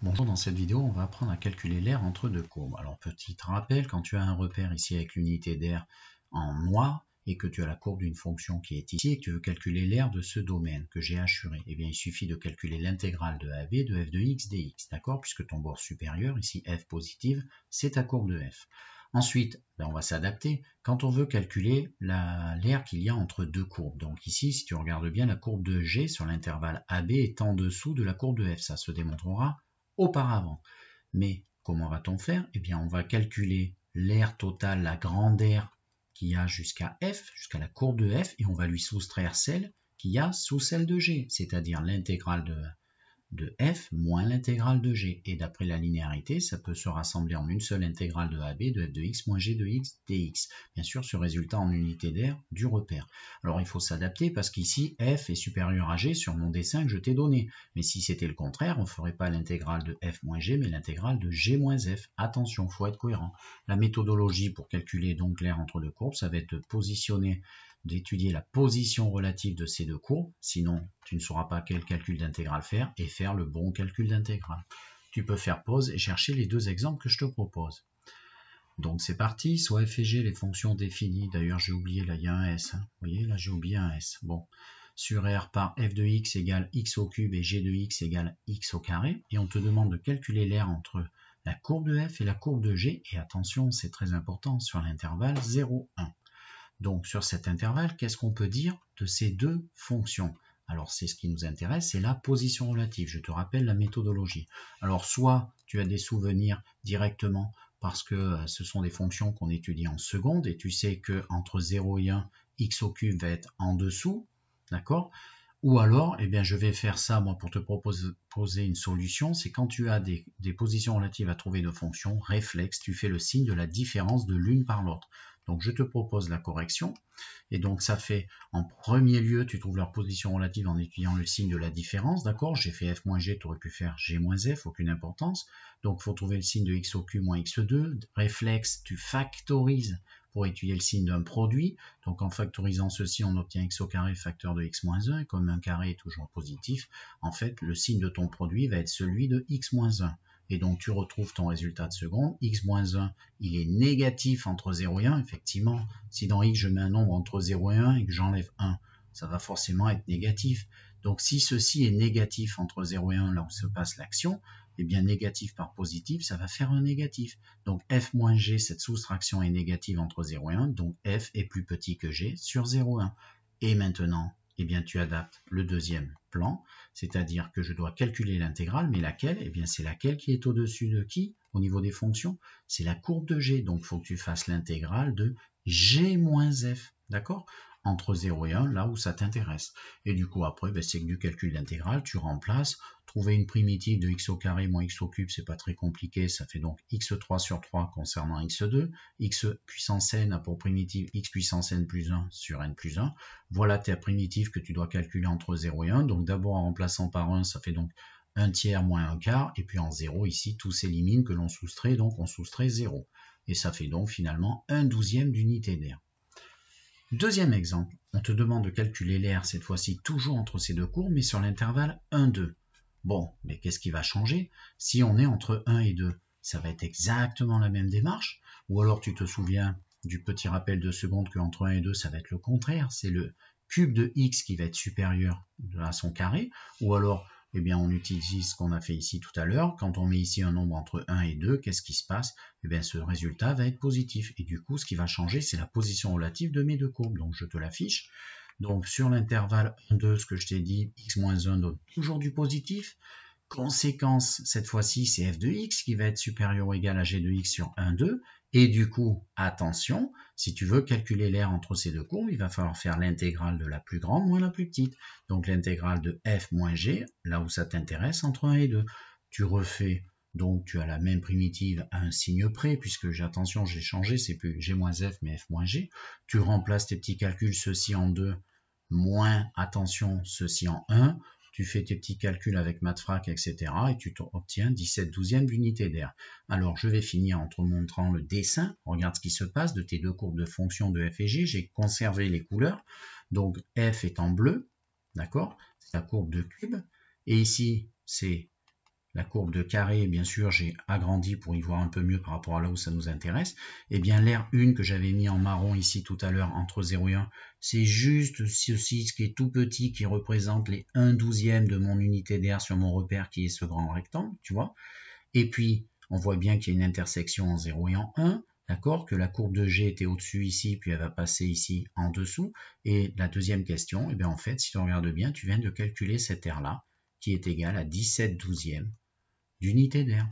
Bonjour, dans cette vidéo, on va apprendre à calculer l'aire entre deux courbes. Alors, petit rappel, quand tu as un repère ici avec l'unité d'aire en noir et que tu as la courbe d'une fonction qui est ici et que tu veux calculer l'aire de ce domaine que j'ai assuré, eh bien, il suffit de calculer l'intégrale de AB de f de x dx, d'accord? Puisque ton bord supérieur, ici f positive, c'est ta courbe de f. Ensuite, on va s'adapter quand on veut calculer l'aire qu'il y a entre deux courbes. Donc ici, si tu regardes bien, la courbe de G sur l'intervalle AB est en dessous de la courbe de f. Ça se démontrera auparavant. Mais comment va-t-on faire? Eh bien, on va calculer l'aire totale, la grande aire qu'il y a jusqu'à f, jusqu'à la courbe de f, et on va lui soustraire celle qu'il y a sous celle de g, c'est-à-dire l'intégrale de f moins l'intégrale de g. Et d'après la linéarité, ça peut se rassembler en une seule intégrale de AB de f de x moins g de x dx. Bien sûr, ce résultat en unité d'aire du repère. Alors, il faut s'adapter parce qu'ici, f est supérieur à g sur mon dessin que je t'ai donné. Mais si c'était le contraire, on ne ferait pas l'intégrale de f moins g, mais l'intégrale de g moins f. Attention, il faut être cohérent. La méthodologie pour calculer donc l'aire entre deux courbes, ça va être de positionner, d'étudier la position relative de ces deux courbes, sinon tu ne sauras pas quel calcul d'intégrale faire et faire le bon calcul d'intégrale. Tu peux faire pause et chercher les deux exemples que je te propose. Donc c'est parti, soit f et g, les fonctions définies, d'ailleurs j'ai oublié, là il y a un s, vous voyez, là j'ai oublié un s. Bon, sur R par f de x égale x au cube et g de x égale x au carré, et on te demande de calculer l'aire entre la courbe de f et la courbe de g, et attention, c'est très important, sur l'intervalle 0, 1. Donc sur cet intervalle, qu'est-ce qu'on peut dire de ces deux fonctions? Alors c'est ce qui nous intéresse, c'est la position relative. Je te rappelle la méthodologie. Alors soit tu as des souvenirs directement parce que ce sont des fonctions qu'on étudie en seconde et tu sais que entre 0 et 1, x au cube va être en dessous, d'accord? Ou alors, eh bien, je vais faire ça moi pour te proposer une solution, c'est quand tu as des positions relatives à trouver de fonctions, réflexe, tu fais le signe de la différence de l'une par l'autre. Donc je te propose la correction, et donc ça fait, en premier lieu, tu trouves leur position relative en étudiant le signe de la différence, d'accord? J'ai fait f moins g, tu aurais pu faire g moins f, aucune importance. Donc il faut trouver le signe de x au cube moins x2, réflexe, tu factorises pour étudier le signe d'un produit. Donc en factorisant ceci, on obtient x au carré facteur de x moins 1, et comme un carré est toujours positif, en fait, le signe de ton produit va être celui de x moins 1. Et donc tu retrouves ton résultat de seconde, x moins 1, il est négatif entre 0 et 1, effectivement, si dans x je mets un nombre entre 0 et 1 et que j'enlève 1, ça va forcément être négatif. Donc si ceci est négatif entre 0 et 1, là où se passe l'action, eh bien négatif par positif, ça va faire un négatif. Donc f moins g, cette soustraction est négative entre 0 et 1, donc f est plus petit que g sur 0 et 1. Et maintenant, eh bien tu adaptes le deuxième plan, c'est-à-dire que je dois calculer l'intégrale, mais laquelle? Eh bien c'est laquelle qui est au-dessus de qui au niveau des fonctions? C'est la courbe de g, donc il faut que tu fasses l'intégrale de g moins f, d'accord? Entre 0 et 1, là où ça t'intéresse. Et du coup, après, c'est que du calcul d'intégrale, tu remplaces, trouver une primitive de x au carré moins x au cube, c'est pas très compliqué, ça fait donc x3 sur 3 concernant x2, x puissance n a pour primitive x puissance n plus 1 sur n plus 1. Voilà ta primitive que tu dois calculer entre 0 et 1, donc d'abord en remplaçant par 1, ça fait donc 1 tiers moins 1 quart, et puis en 0, ici, tout s'élimine que l'on soustrait, donc on soustrait 0. Et ça fait donc finalement 1/12 d'unité d'aire. Deuxième exemple, on te demande de calculer l'aire, cette fois-ci toujours entre ces deux courbes, mais sur l'intervalle 1, 2. Bon, mais qu'est-ce qui va changer? Si on est entre 1 et 2, ça va être exactement la même démarche, ou alors tu te souviens du petit rappel de seconde qu'entre 1 et 2, ça va être le contraire, c'est le cube de x qui va être supérieur à son carré, ou alors eh bien, on utilise ce qu'on a fait ici tout à l'heure. Quand on met ici un nombre entre 1 et 2, qu'est-ce qui se passe? Eh bien, ce résultat va être positif. Et du coup, ce qui va changer, c'est la position relative de mes deux courbes. Donc, je te l'affiche. Donc, sur l'intervalle 1, 2, ce que je t'ai dit, x moins 1 donne toujours du positif. Conséquence, cette fois-ci, c'est f de x qui va être supérieur ou égal à g de x sur 1, 2. Et du coup, attention, si tu veux calculer l'aire entre ces deux courbes, il va falloir faire l'intégrale de la plus grande moins la plus petite. Donc l'intégrale de f moins g, là où ça t'intéresse, entre 1 et 2. Tu refais, donc tu as la même primitive à un signe près, puisque attention, j'ai changé, c'est plus g moins f, mais f moins g. Tu remplaces tes petits calculs, ceci en 2, moins, attention, ceci en 1. Tu fais tes petits calculs avec mathfrak, etc. et tu obtiens 17/12 d'unité d'aire. Alors, je vais finir en te montrant le dessin. Regarde ce qui se passe de tes deux courbes de fonction de f et g. J'ai conservé les couleurs. Donc, f est en bleu, d'accord? C'est la courbe de cube. Et ici, c'est la courbe de carré, bien sûr, j'ai agrandi pour y voir un peu mieux par rapport à là où ça nous intéresse. Et bien l'air 1 que j'avais mis en marron ici tout à l'heure, entre 0 et 1, c'est juste ceci, ce qui est tout petit, qui représente les 1/12e de mon unité d'air sur mon repère, qui est ce grand rectangle, tu vois. Et puis, on voit bien qu'il y a une intersection en 0 et en 1, d'accord, que la courbe de G était au-dessus ici, puis elle va passer ici en dessous. Et la deuxième question, eh bien en fait, si tu regardes bien, tu viens de calculer cet air-là, qui est égal à 17/12e d'unité d'air.